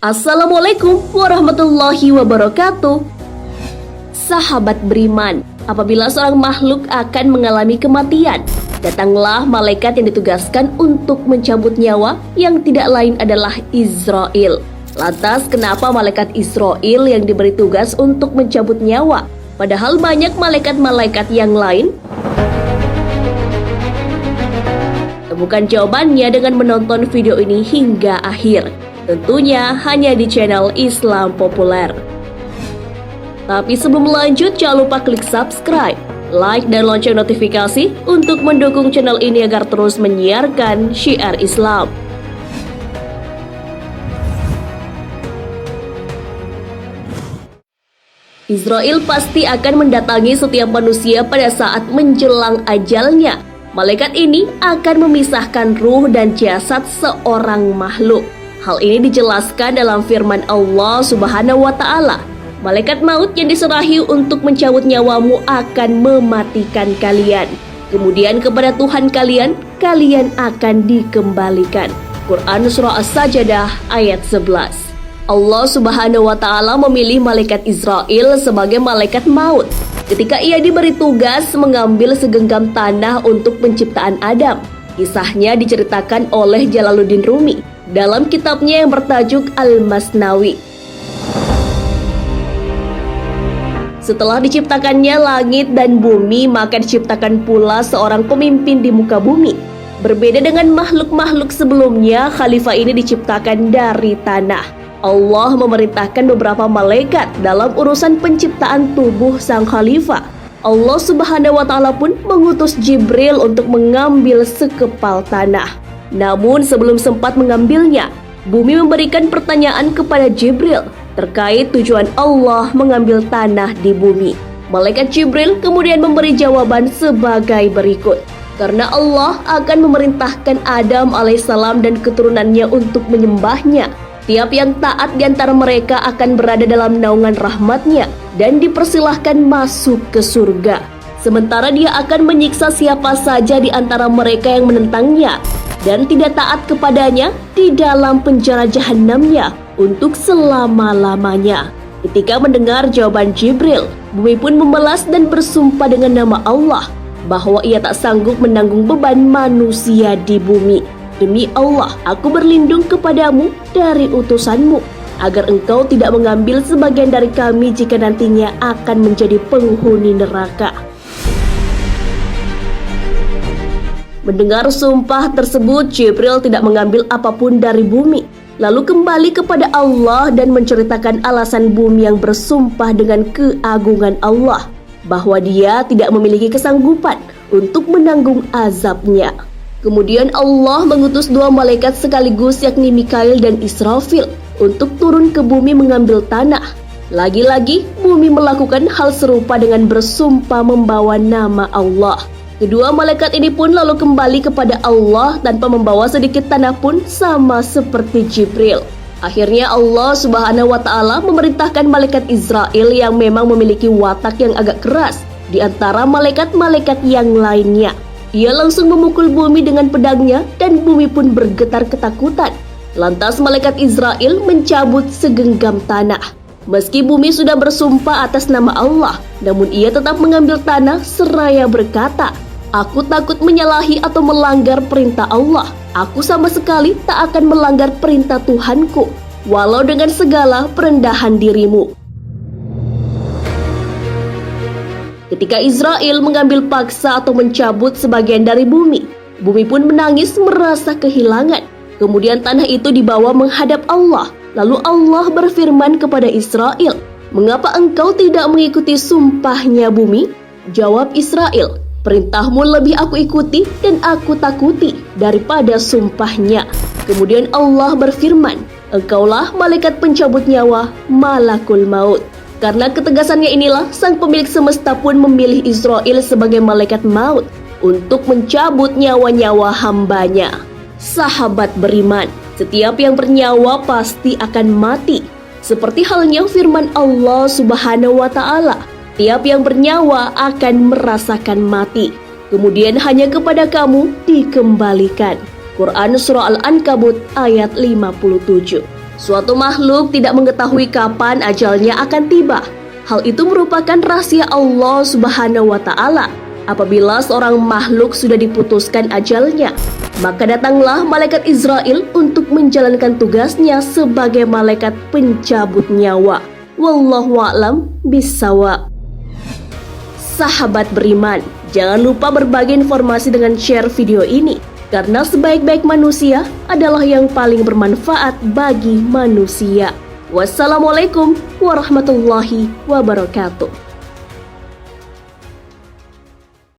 Assalamualaikum warahmatullahi wabarakatuh. Sahabat beriman, apabila seorang makhluk akan mengalami kematian, datanglah malaikat yang ditugaskan untuk mencabut nyawa yang tidak lain adalah Israil. Lantas kenapa malaikat Israil yang diberi tugas untuk mencabut nyawa, padahal banyak malaikat-malaikat yang lain? Temukan jawabannya dengan menonton video ini hingga akhir. Tentunya hanya di channel Islam Populer. Tapi sebelum lanjut, jangan lupa klik subscribe, like, dan lonceng notifikasi untuk mendukung channel ini agar terus menyiarkan syiar Islam. Israil pasti akan mendatangi setiap manusia pada saat menjelang ajalnya. Malaikat ini akan memisahkan ruh dan jasad seorang makhluk. Hal ini dijelaskan dalam firman Allah Subhanahu wa Ta'ala. Malaikat maut yang diserahi untuk mencabut nyawamu akan mematikan kalian. Kemudian kepada Tuhan kalian akan dikembalikan. Quran Surah As-Sajdah ayat 11. Allah Subhanahu wa Ta'ala memilih malaikat Israil sebagai malaikat maut ketika ia diberi tugas mengambil segenggam tanah untuk penciptaan Adam. Kisahnya diceritakan oleh Jalaluddin Rumi dalam kitabnya yang bertajuk Al-Masnawi. Setelah diciptakannya langit dan bumi, maka diciptakan pula seorang pemimpin di muka bumi. Berbeda dengan makhluk-makhluk sebelumnya, khalifah ini diciptakan dari tanah. Allah memerintahkan beberapa malaikat dalam urusan penciptaan tubuh sang khalifah. Allah Subhanahu wa Ta'ala pun mengutus Jibril untuk mengambil sekepal tanah. Namun sebelum sempat mengambilnya, bumi memberikan pertanyaan kepada Jibril terkait tujuan Allah mengambil tanah di bumi. Malaikat Jibril kemudian memberi jawaban sebagai berikut. Karena Allah akan memerintahkan Adam alaihissalam dan keturunannya untuk menyembahnya. Tiap yang taat di antara mereka akan berada dalam naungan rahmatnya dan dipersilahkan masuk ke surga. Sementara dia akan menyiksa siapa saja di antara mereka yang menentangnya dan tidak taat kepadanya di dalam penjara jahanamnya untuk selama-lamanya. Ketika mendengar jawaban Jibril, bumi pun membalas dan bersumpah dengan nama Allah bahwa ia tak sanggup menanggung beban manusia di bumi. Demi Allah, aku berlindung kepadamu dari utusanmu, agar engkau tidak mengambil sebagian dari kami jika nantinya akan menjadi penghuni neraka. Mendengar sumpah tersebut, Jibril tidak mengambil apapun dari bumi, lalu kembali kepada Allah dan menceritakan alasan bumi yang bersumpah dengan keagungan Allah, bahwa dia tidak memiliki kesanggupan untuk menanggung azabnya. Kemudian Allah mengutus dua malaikat sekaligus, yakni Mikail dan Israfil, untuk turun ke bumi mengambil tanah. Lagi-lagi bumi melakukan hal serupa dengan bersumpah membawa nama Allah. Kedua malaikat ini pun lalu kembali kepada Allah tanpa membawa sedikit tanah pun, sama seperti Jibril. Akhirnya Allah Subhanahu wa Ta'ala memerintahkan malaikat Israil yang memang memiliki watak yang agak keras di antara malaikat-malaikat yang lainnya. Ia langsung memukul bumi dengan pedangnya dan bumi pun bergetar ketakutan. Lantas malaikat Israil mencabut segenggam tanah. Meski bumi sudah bersumpah atas nama Allah, namun ia tetap mengambil tanah seraya berkata, "Aku takut menyalahi atau melanggar perintah Allah. Aku sama sekali tak akan melanggar perintah Tuhanku, walau dengan segala perendahan dirimu." Ketika Israil mengambil paksa atau mencabut sebagian dari bumi, bumi pun menangis merasa kehilangan. Kemudian tanah itu dibawa menghadap Allah. Lalu Allah berfirman kepada Israil, "Mengapa engkau tidak mengikuti sumpahnya bumi?" Jawab Israil, "Perintahmu lebih aku ikuti dan aku takuti daripada sumpahnya." Kemudian Allah berfirman, "Engkaulah malaikat pencabut nyawa, malakul maut." Karena ketegasannya inilah sang pemilik semesta pun memilih Israil sebagai malaikat maut untuk mencabut nyawa-nyawa hambanya. Sahabat beriman, setiap yang bernyawa pasti akan mati. Seperti halnya firman Allah Subhanahu wa Ta'ala, tiap yang bernyawa akan merasakan mati. Kemudian hanya kepada kamu dikembalikan. Quran Surah Al-Ankabut ayat 57. Suatu makhluk tidak mengetahui kapan ajalnya akan tiba. Hal itu merupakan rahasia Allah Subhanahu wa Ta'ala. Apabila seorang makhluk sudah diputuskan ajalnya, maka datanglah malaikat Israel untuk menjalankan tugasnya sebagai malaikat pencabut nyawa. Wallahu a'lam bishawab. Sahabat beriman, jangan lupa berbagi informasi dengan share video ini, karena sebaik-baik manusia adalah yang paling bermanfaat bagi manusia. Wassalamualaikum warahmatullahi wabarakatuh.